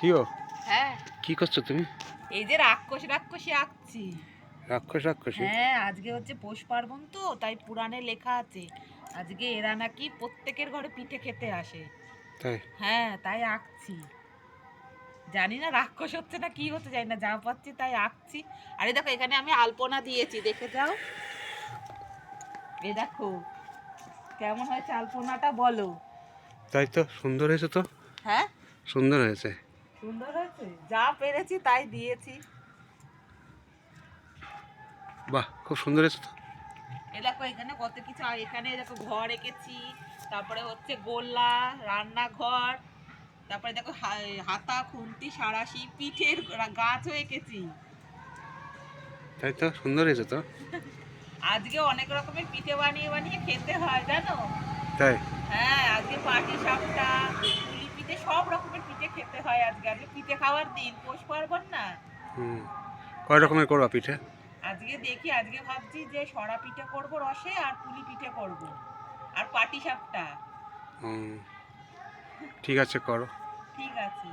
কিও হ্যাঁ, কি করছো তুমি? এই যে রাক্ষসী আঁকছি। রাক্ষসী? হ্যাঁ, আজকে হচ্ছে পৌষ পার্বণ তো, তাই পুরাণে লেখা আছে আজকে এরা নাকি প্রত্যেকের ঘরে পিঠে খেতে আসে। তাই? হ্যাঁ, তাই আঁকছি। জানি না রাক্ষস হচ্ছে না কি হচ্ছে জানি না, যা পাচ্ছি তাই আঁকছি। আরে দেখো এখানে আমি আলপনা দিয়েছি, দেখে যাও। এই দেখো কেমন হয়েছে আলপনাটা, বলো। তাই তো, সুন্দর হয়েছে তো। হ্যাঁ, সুন্দর হয়েছে। সুন্দর হয়েছে, যা পেরেছি তাই দিয়েছি। বাহ, খুব সুন্দর হয়েছে তো। এই দেখো এখানে কত কিছু, আর এখানে দেখো ঘর এঁকেছি, তারপরে হচ্ছে গোল্লা, রান্নাঘর, তারপরে দেখো হাতা, খুন্তি, সাঁড়াশি, পিঠের গাছও এঁকেছি। তাই তো, সুন্দর হয়েছে তো। আজকে অনেক রকমের পিঠে বানিয়ে বানিয়ে খেতে হয় জানো। তাই? হ্যাঁ, আজকে পাটি সাপটা, পুলি পিঠে, সব রকমের পিঠে খেতে হয় আজকে। আজকে পিঠে খাওয়ার দিন, পৌষ পার্বণ না। হুম। কয় রকমের করবা পিঠে? আজকে দেখি, আজকে ভাবছি যে সরা পিঠে করব রসে, আর পুলি পিঠে করব, আর পাটি সাপটা। হুম, ঠিক আছে, করো। ঠিক আছে।